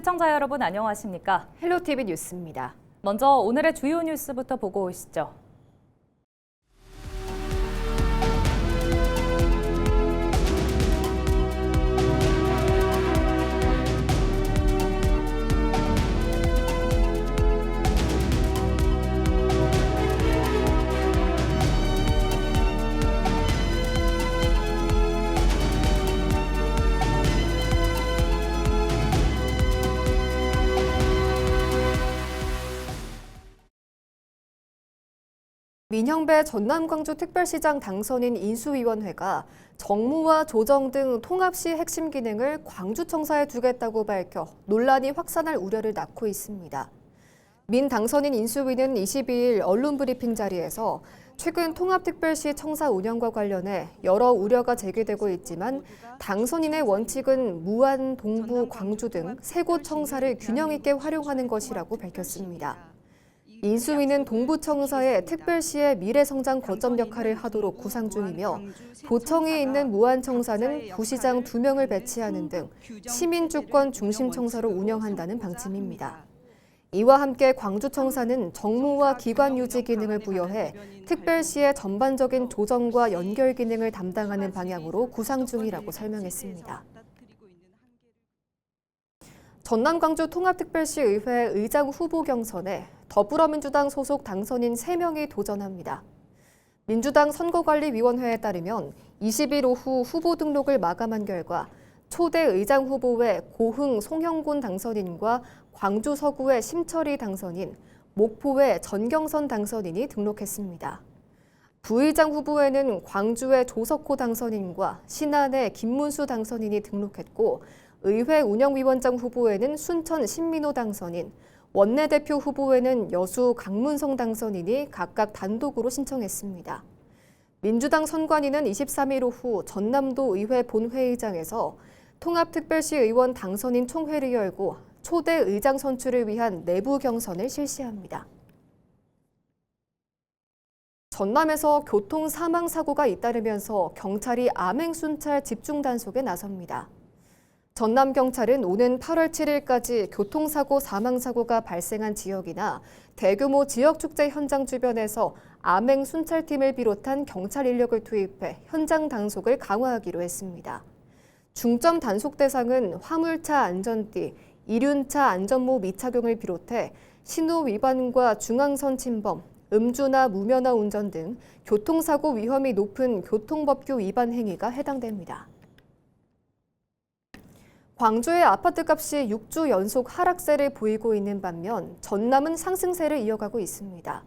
시청자 여러분 안녕하십니까? 헬로티비 뉴스입니다. 먼저 오늘의 주요 뉴스부터 보고 오시죠. 민형배 전남광주특별시장 당선인 인수위원회가 정무와 조정 등 통합시 핵심 기능을 광주청사에 두겠다고 밝혀 논란이 확산할 우려를 낳고 있습니다. 민 당선인 인수위는 22일 언론브리핑 자리에서 최근 통합특별시 청사 운영과 관련해 여러 우려가 제기되고 있지만 당선인의 원칙은 무안, 동부, 광주 등 세 곳 청사를 균형 있게 활용하는 것이라고 밝혔습니다. 인수위는 동부청사의 특별시의 미래성장 거점 역할을 하도록 구상 중이며 도청에 있는 무안청사는 부시장 2명을 배치하는 등 시민주권 중심 청사로 운영한다는 방침입니다. 이와 함께 광주청사는 정무와 기관 유지 기능을 부여해 특별시의 전반적인 조정과 연결 기능을 담당하는 방향으로 구상 중이라고 설명했습니다. 전남광주 통합특별시의회 의장 후보 경선에 더불어민주당 소속 당선인 3명이 도전합니다. 민주당 선거관리위원회에 따르면 20일 오후 후보 등록을 마감한 결과 초대 의장 후보의 고흥 송형곤 당선인과 광주 서구의 심철희 당선인, 목포의 전경선 당선인이 등록했습니다. 부의장 후보에는 광주의 조석호 당선인과 신안의 김문수 당선인이 등록했고 의회 운영위원장 후보에는 순천 신민호 당선인, 원내대표 후보에는 여수 강문성 당선인이 각각 단독으로 신청했습니다. 민주당 선관위는 23일 오후 전남도 의회 본회의장에서 통합특별시 의원 당선인 총회를 열고 초대 의장 선출을 위한 내부 경선을 실시합니다. 전남에서 교통 사망 사고가 잇따르면서 경찰이 암행순찰 집중 단속에 나섭니다. 전남경찰은 오는 8월 7일까지 교통사고 사망사고가 발생한 지역이나 대규모 지역축제 현장 주변에서 암행순찰팀을 비롯한 경찰 인력을 투입해 현장 단속을 강화하기로 했습니다. 중점 단속 대상은 화물차 안전띠, 이륜차 안전모 미착용을 비롯해 신호 위반과 중앙선 침범, 음주나 무면허 운전 등 교통사고 위험이 높은 교통법규 위반 행위가 해당됩니다. 광주의 아파트값이 6주 연속 하락세를 보이고 있는 반면 전남은 상승세를 이어가고 있습니다.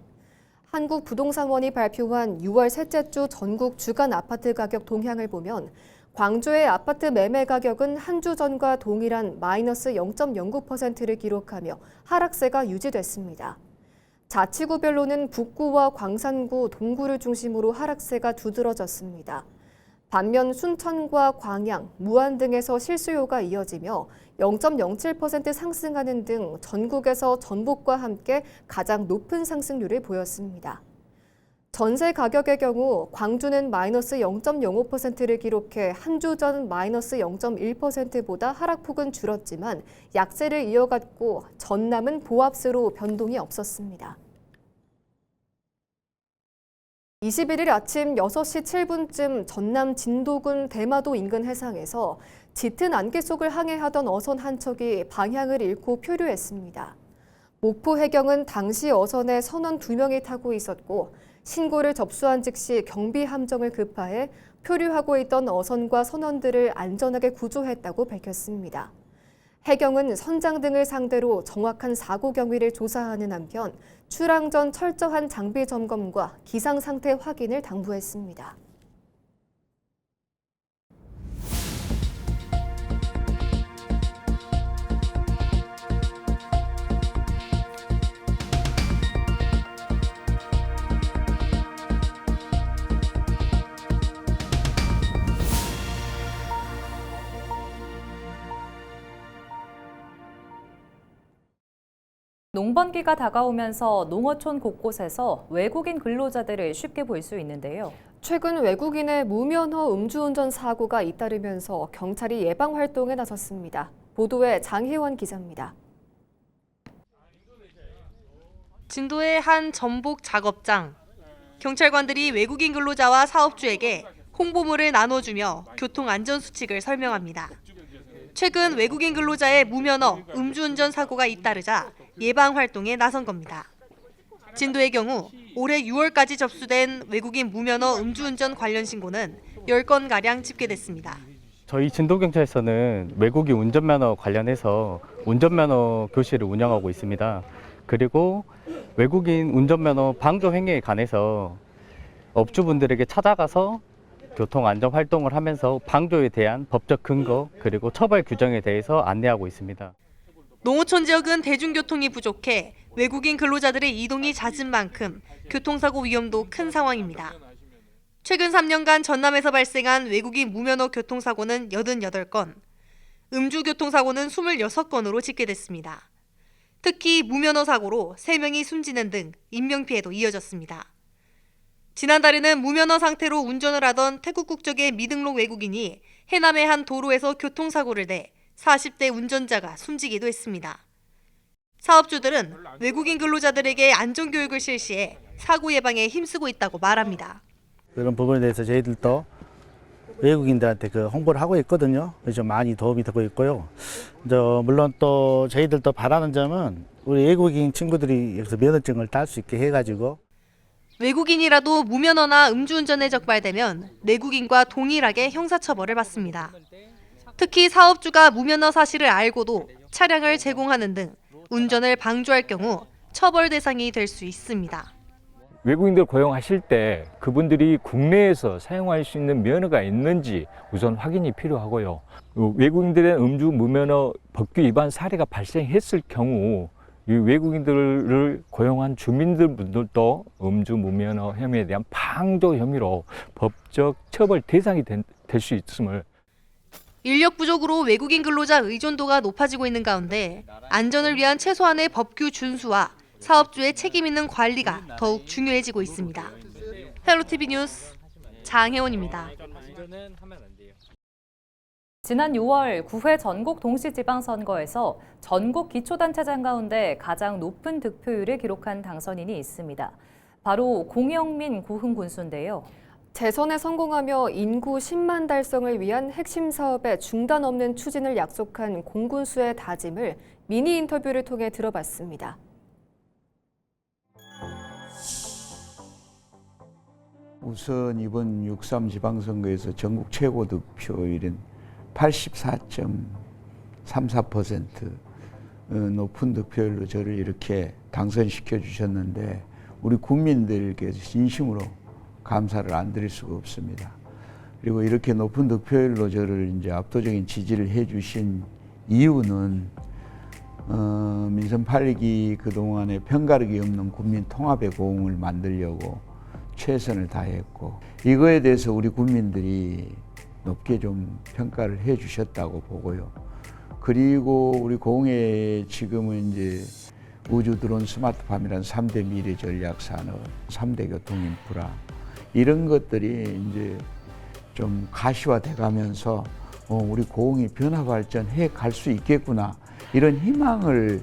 한국부동산원이 발표한 6월 셋째 주 전국 주간 아파트 가격 동향을 보면 광주의 아파트 매매 가격은 한 주 전과 동일한 마이너스 0.09%를 기록하며 하락세가 유지됐습니다. 자치구별로는 북구와 광산구, 동구를 중심으로 하락세가 두드러졌습니다. 반면 순천과 광양, 무안 등에서 실수요가 이어지며 0.07% 상승하는 등 전국에서 전북과 함께 가장 높은 상승률을 보였습니다. 전세 가격의 경우 광주는 마이너스 0.05%를 기록해 한 주 전 마이너스 0.1%보다 하락폭은 줄었지만 약세를 이어갔고 전남은 보합세로 변동이 없었습니다. 21일 아침 6시 7분쯤 전남 진도군 대마도 인근 해상에서 짙은 안개 속을 항해하던 어선 한 척이 방향을 잃고 표류했습니다. 목포 해경은 당시 어선에 선원 2명이 타고 있었고 신고를 접수한 즉시 경비 함정을 급파해 표류하고 있던 어선과 선원들을 안전하게 구조했다고 밝혔습니다. 해경은 선장 등을 상대로 정확한 사고 경위를 조사하는 한편 출항 전 철저한 장비 점검과 기상 상태 확인을 당부했습니다. 농번기가 다가오면서 농어촌 곳곳에서 외국인 근로자들을 쉽게 볼 수 있는데요. 최근 외국인의 무면허 음주운전 사고가 잇따르면서 경찰이 예방 활동에 나섰습니다. 보도에 장혜원 기자입니다. 진도의 한 전복 작업장. 경찰관들이 외국인 근로자와 사업주에게 홍보물을 나눠주며 교통안전수칙을 설명합니다. 최근 외국인 근로자의 무면허, 음주운전 사고가 잇따르자 예방 활동에 나선 겁니다. 진도의 경우 올해 6월까지 접수된 외국인 무면허 음주운전 관련 신고는 10건가량 집계됐습니다. 저희 진도경찰서는 외국인 운전면허 관련해서 운전면허 교실을 운영하고 있습니다. 그리고 외국인 운전면허 방조 행위에 관해서 업주분들에게 찾아가서 교통안전 활동을 하면서 방조에 대한 법적 근거 그리고 처벌 규정에 대해서 안내하고 있습니다. 농어촌 지역은 대중교통이 부족해 외국인 근로자들의 이동이 잦은 만큼 교통사고 위험도 큰 상황입니다. 최근 3년간 전남에서 발생한 외국인 무면허 교통사고는 88건, 음주 교통사고는 26건으로 집계됐습니다. 특히 무면허 사고로 3명이 숨지는 등 인명피해도 이어졌습니다. 지난달에는 무면허 상태로 운전을 하던 태국 국적의 미등록 외국인이 해남의 한 도로에서 교통사고를 내 40대 운전자가 숨지기도 했습니다. 사업주들은 외국인 근로자들에게 안전교육을 실시해 사고 예방에 힘쓰고 있다고 말합니다. 그런 부분에 대해서 저희들도 외국인들한테 홍보를 하고 있거든요. 그래서 많이 도움이 되고 있고요. 물론 또 저희들도 바라는 점은 우리 외국인 친구들이 여기서 면허증을 딸 수 있게 해가지고 외국인이라도 무면허나 음주운전에 적발되면 내국인과 동일하게 형사처벌을 받습니다. 특히 사업주가 무면허 사실을 알고도 차량을 제공하는 등 운전을 방조할 경우 처벌 대상이 될 수 있습니다. 외국인들 고용하실 때 그분들이 국내에서 사용할 수 있는 면허가 있는지 우선 확인이 필요하고요. 외국인들의 음주 무면허 법규 위반 사례가 발생했을 경우 이 외국인들을 고용한 주민들도 음주 무면허 혐의에 대한 방조 혐의로 법적 처벌 대상이 될 수 있음을. 인력 부족으로 외국인 근로자 의존도가 높아지고 있는 가운데 안전을 위한 최소한의 법규 준수와 사업주의 책임 있는 관리가 더욱 중요해지고 있습니다. 헬로티비 뉴스 장혜원입니다. 지난 6월 9회 전국 동시지방선거에서 전국 기초단체장 가운데 가장 높은 득표율을 기록한 당선인이 있습니다. 바로 공영민 고흥군수인데요. 재선에 성공하며 인구 10만 달성을 위한 핵심 사업의 중단 없는 추진을 약속한 공군수의 다짐을 미니 인터뷰를 통해 들어봤습니다. 우선 이번 6.3 지방선거에서 전국 최고 득표율인 84.34% 높은 득표율로 저를 이렇게 당선시켜 주셨는데 우리 국민들께 진심으로 감사를 안 드릴 수가 없습니다. 그리고 이렇게 높은 득표율로 저를 이제 압도적인 지지를 해 주신 이유는 민선 8기 그동안에 편가르기 없는 국민 통합의 고흥을 만들려고 최선을 다했고 이거에 대해서 우리 국민들이 높게 좀 평가를 해 주셨다고 보고요. 그리고 우리 고흥에 지금은 이제 우주 드론 스마트팜이란 3대 미래 전략 산업, 3대 교통 인프라 이런 것들이 이제 좀 가시화돼 가면서 우리 고흥이 변화 발전해 갈 수 있겠구나 이런 희망을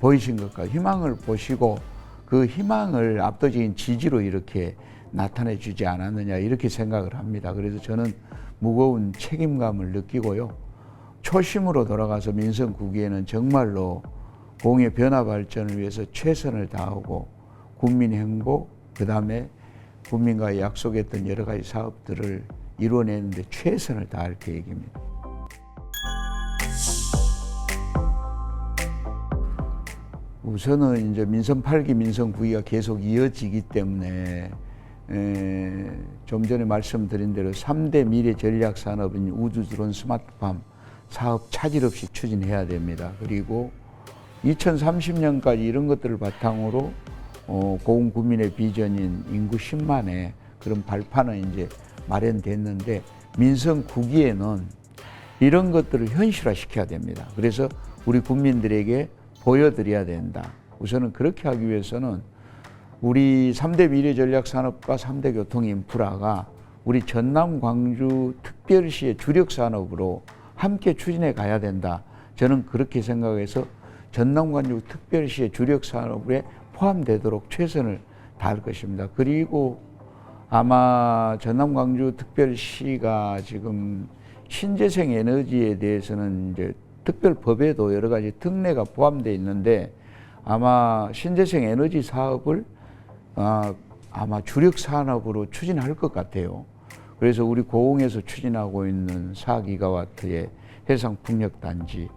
보이신 것 같아요. 희망을 보시고 그 희망을 압도적인 지지로 이렇게 나타내 주지 않았느냐 이렇게 생각을 합니다. 그래서 저는 무거운 책임감을 느끼고요. 초심으로 돌아가서 민선 9기에는 정말로 공의 변화 발전을 위해서 최선을 다하고 국민 행복, 그다음에 국민과 약속했던 여러 가지 사업들을 이루어내는 데 최선을 다할 계획입니다. 우선은 이제 민선 8기, 민선 9기가 계속 이어지기 때문에 좀 전에 말씀드린 대로 3대 미래 전략 산업인 우주 드론 스마트팜 사업 차질 없이 추진해야 됩니다. 그리고 2030년까지 이런 것들을 바탕으로 고흥 구민의 비전인 인구 10만의 그런 발판은 이제 마련됐는데 민선 9기에는 이런 것들을 현실화시켜야 됩니다. 그래서 우리 국민들에게 보여드려야 된다. 우선은 그렇게 하기 위해서는 우리 3대 미래 전략 산업과 3대 교통 인프라가 우리 전남 광주 특별시의 주력 산업으로 함께 추진해 가야 된다. 저는 그렇게 생각해서 전남광주특별시의 주력 산업에 포함되도록 최선을 다할 것입니다. 그리고 아마 전남광주특별시가 지금 신재생 에너지에 대해서는 이제 특별법에도 여러 가지 특례가 포함되어 있는데 아마 신재생 에너지 사업을 아마 주력 산업으로 추진할 것 같아요. 그래서 우리 고흥에서 추진하고 있는 4기가와트의 해상풍력단지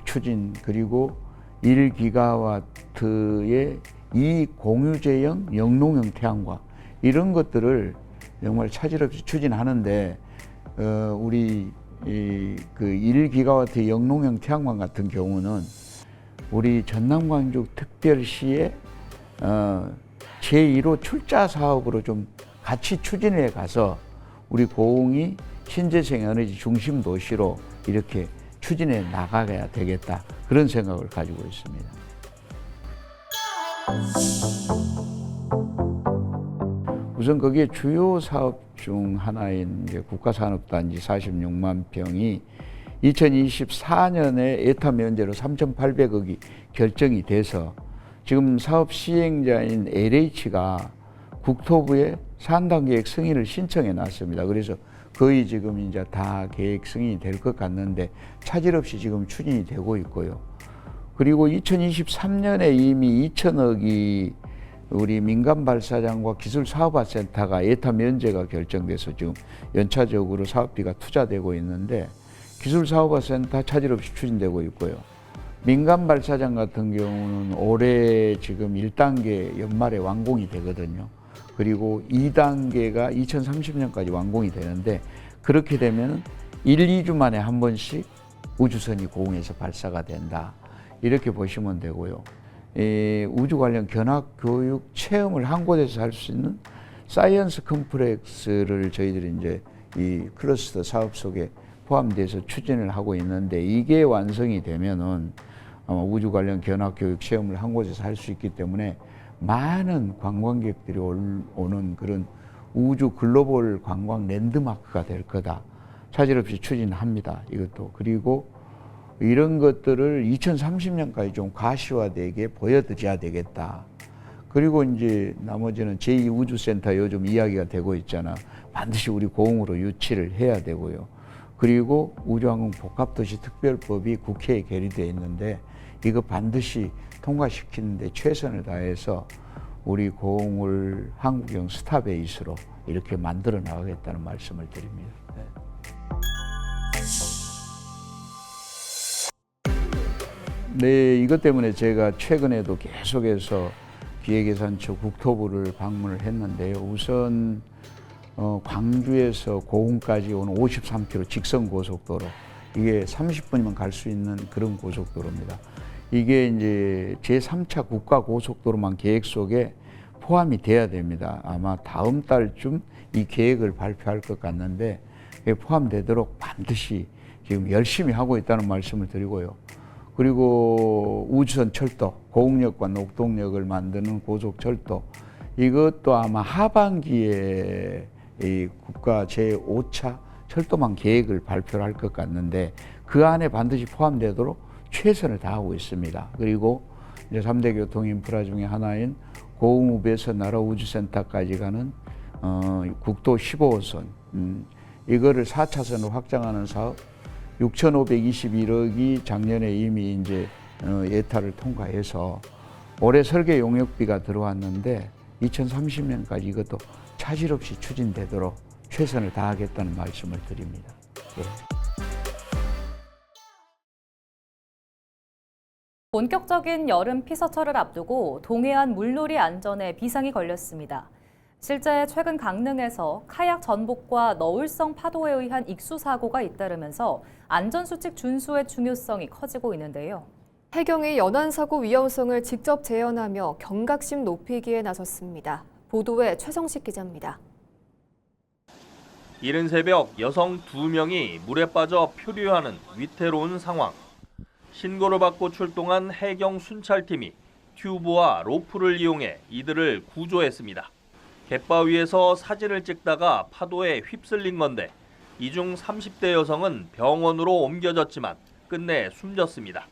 추진, 그리고 1기가와트의 이공유제형 영농형 태양광, 이런 것들을 정말 차질 없이 추진하는데 우리 그 1기가와트 영농형 태양광 같은 경우는 우리 전남광주 특별시의 제1호 출자 사업으로 좀 같이 추진해 가서 우리 고흥이 신재생 에너지 중심 도시로 이렇게 추진해 나가야 되겠다, 그런 생각을 가지고 있습니다. 우선 거기에 주요 사업 중 하나인 이제 국가산업단지 46만 평이 2024년에 예타 면제로 3,800억이 결정이 돼서 지금 사업 시행자인 LH가 국토부에 산단계획 승인을 신청해 놨습니다. 그래서 거의 지금 이제 다 계획 승인이 될 것 같는데 차질 없이 지금 추진이 되고 있고요. 그리고 2023년에 이미 2천억이 우리 민간발사장과 기술사업화센터가 예타 면제가 결정돼서 지금 연차적으로 사업비가 투자되고 있는데 기술사업화센터 차질 없이 추진되고 있고요. 민간발사장 같은 경우는 올해 지금 1단계 연말에 완공이 되거든요. 그리고 2단계가 2030년까지 완공이 되는데 그렇게 되면 1, 2주 만에 한 번씩 우주선이 고흥에서 발사가 된다, 이렇게 보시면 되고요. 우주 관련 견학 교육 체험을 한 곳에서 할 수 있는 사이언스 컴플렉스를 저희들이 이제 이 클러스터 사업 속에 포함돼서 추진을 하고 있는데 이게 완성이 되면은 아마 우주 관련 견학 교육 체험을 한 곳에서 할 수 있기 때문에 많은 관광객들이 오는 그런 우주 글로벌 관광 랜드마크가 될 거다, 차질 없이 추진합니다, 이것도. 그리고 이런 것들을 2030년까지 좀 가시화되게 보여드려야 되겠다. 그리고 이제 나머지는 제2우주센터 요즘 이야기가 되고 있잖아. 반드시 우리 고흥으로 유치를 해야 되고요. 그리고 우주항공 복합도시 특별법이 국회에 계류되어 있는데 이거 반드시 통과시키는데 최선을 다해서 우리 고흥을 한국형 스타베이스로 이렇게 만들어 나가겠다는 말씀을 드립니다. 네, 이것 때문에 제가 최근에도 계속해서 기획예산처 국토부를 방문을 했는데요. 우선 광주에서 고흥까지 오는 53km 직선 고속도로, 이게 30분이면 갈 수 있는 그런 고속도로입니다. 이게 이제 제3차 국가고속도로만 계획 속에 포함이 돼야 됩니다. 아마 다음 달쯤 이 계획을 발표할 것 같는데 포함되도록 반드시 지금 열심히 하고 있다는 말씀을 드리고요. 그리고 우주선 철도, 고흥역과 녹동역을 만드는 고속철도, 이것도 아마 하반기에 이 국가 제5차 철도망 계획을 발표를 할 것 같는데 그 안에 반드시 포함되도록 최선을 다하고 있습니다. 그리고 이제 3대 교통 인프라 중에 하나인 고흥읍에서 나라우주센터까지 가는 국도 15호선, 이거를 4차선으로 확장하는 사업 6,521억이 작년에 이미 이제 예타를 통과해서 올해 설계 용역비가 들어왔는데 2030년까지 이것도 차질 없이 추진되도록 최선을 다하겠다는 말씀을 드립니다. 예. 본격적인 여름 피서철을 앞두고 동해안 물놀이 안전에 비상이 걸렸습니다. 실제 최근 강릉에서 카약 전복과 너울성 파도에 의한 익수 사고가 잇따르면서 안전수칙 준수의 중요성이 커지고 있는데요. 해경이 연안사고 위험성을 직접 재현하며 경각심 높이기에 나섰습니다. 보도에 최성식 기자입니다. 이른 새벽 여성 2명이 물에 빠져 표류하는 위태로운 상황. 신고를 받고 출동한 해경 순찰팀이 튜브와 로프를 이용해 이들을 구조했습니다. 갯바위에서 사진을 찍다가 파도에 휩쓸린 건데 이 중 30대 여성은 병원으로 옮겨졌지만 끝내 숨졌습니다.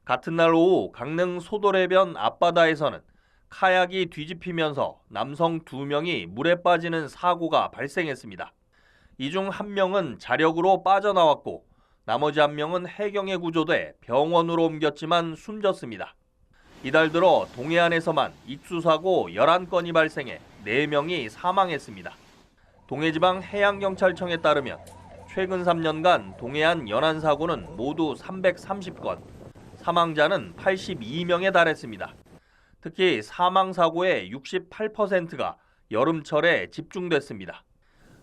같은 날 오후 강릉 소도래변 앞바다에서는 카약이 뒤집히면서 남성 2명이 물에 빠지는 사고가 발생했습니다. 이 중 1명은 자력으로 빠져나왔고 나머지 1명은 해경에 구조돼 병원으로 옮겼지만 숨졌습니다. 이달 들어 동해안에서만 익수사고 11건이 발생해 4명이 사망했습니다. 동해지방해양경찰청에 따르면 최근 3년간 동해안 연안사고는 모두 330건, 사망자는 82명에 달했습니다. 특히 사망사고의 68%가 여름철에 집중됐습니다.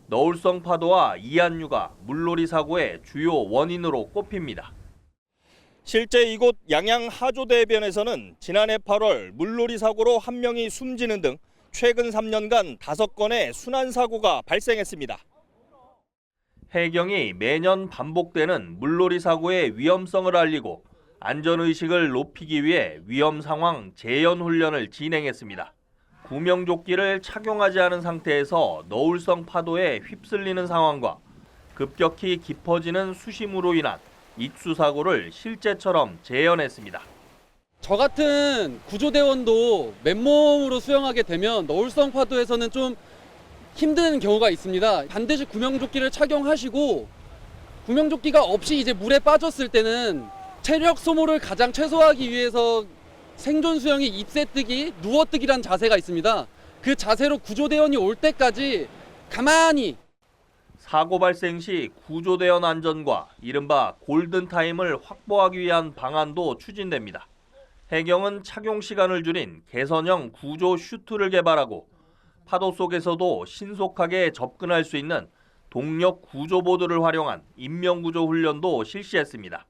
너울성 파도와 이안류가 물놀이 사고의 주요 원인으로 꼽힙니다. 실제 이곳 양양 하조대변에서는 지난해 8월 물놀이 사고로 1명이 숨지는 등 최근 3년간 5건의 순환사고가 발생했습니다. 해경이 매년 반복되는 물놀이 사고의 위험성을 알리고 안전의식을 높이기 위해 위험 상황 재연 훈련을 진행했습니다. 구명조끼를 착용하지 않은 상태에서 너울성 파도에 휩쓸리는 상황과 급격히 깊어지는 수심으로 인한 익수사고를 실제처럼 재현했습니다. 저 같은 구조대원도 맨몸으로 수영하게 되면 너울성 파도에서는 좀 힘든 경우가 있습니다. 반드시 구명조끼를 착용하시고 구명조끼가 없이 이제 물에 빠졌을 때는 체력 소모를 가장 최소화하기 위해서 생존 수영이 입새뜨기, 누워뜨기란 자세가 있습니다. 그 자세로 구조대원이 올 때까지 가만히 사고 발생 시 구조대원 안전과 이른바 골든타임을 확보하기 위한 방안도 추진됩니다. 해경은 착용 시간을 줄인 개선형 구조 슈트를 개발하고 파도 속에서도 신속하게 접근할 수 있는 동력 구조보드를 활용한 인명구조 훈련도 실시했습니다.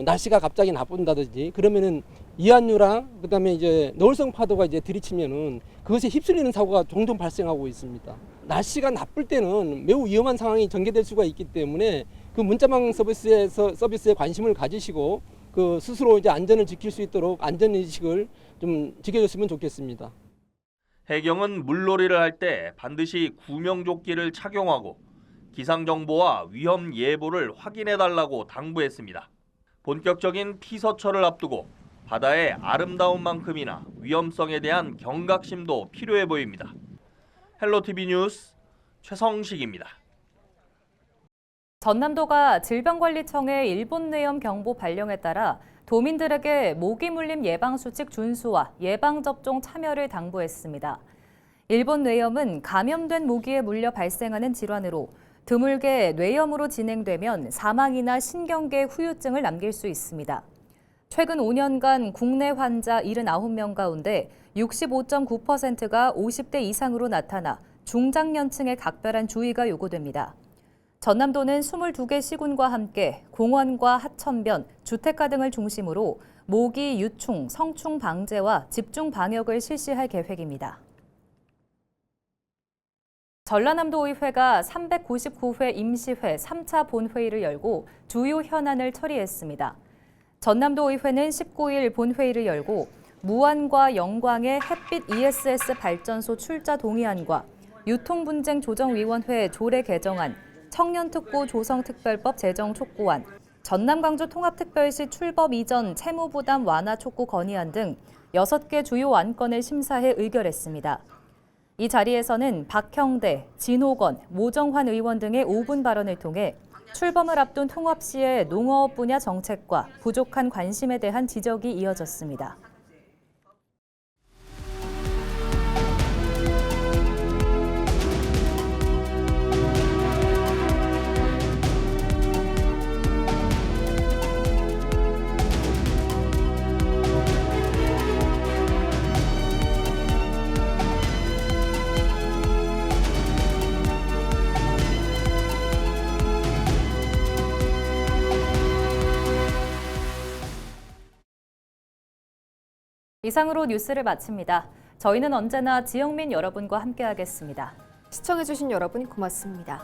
날씨가 갑자기 나쁜다든지 그러면은 이안류랑 그다음에 이제 너울성 파도가 이제 들이치면은 그것에 휩쓸리는 사고가 종종 발생하고 있습니다. 날씨가 나쁠 때는 매우 위험한 상황이 전개될 수가 있기 때문에 그 문자망 서비스에 관심을 가지시고 그 스스로 이제 안전을 지킬 수 있도록 안전 의식을 좀 지켜줬으면 좋겠습니다. 해경은 물놀이를 할 때 반드시 구명조끼를 착용하고 기상정보와 위험 예보를 확인해달라고 당부했습니다. 본격적인 피서철을 앞두고 바다의 아름다움만큼이나 위험성에 대한 경각심도 필요해 보입니다. 헬로티비 뉴스 최성식입니다. 전남도가 질병관리청의 일본 뇌염 경보 발령에 따라 도민들에게 모기 물림 예방 수칙 준수와 예방 접종 참여를 당부했습니다. 일본 뇌염은 감염된 모기에 물려 발생하는 질환으로 드물게 뇌염으로 진행되면 사망이나 신경계 후유증을 남길 수 있습니다. 최근 5년간 국내 환자 79명 가운데 65.9%가 50대 이상으로 나타나 중장년층에 각별한 주의가 요구됩니다. 전남도는 22개 시군과 함께 공원과 하천변, 주택가 등을 중심으로 모기 유충, 성충 방제와 집중 방역을 실시할 계획입니다. 전라남도의회가 399회 임시회 3차 본회의를 열고 주요 현안을 처리했습니다. 전남도의회는 19일 본회의를 열고 무안과 영광의 햇빛 ESS 발전소 출자 동의안과 유통분쟁 조정위원회 조례 개정안, 청년특구 조성특별법 제정 촉구안, 전남-광주 통합특별시 출법 이전 채무부담 완화 촉구 건의안 등 6개 주요 안건을 심사해 의결했습니다. 이 자리에서는 박형대, 진호건, 모정환 의원 등의 5분 발언을 통해 출범을 앞둔 통합시의 농어업 분야 정책과 부족한 관심에 대한 지적이 이어졌습니다. 이상으로 뉴스를 마칩니다. 저희는 언제나 지역민 여러분과 함께하겠습니다. 시청해주신 여러분 고맙습니다.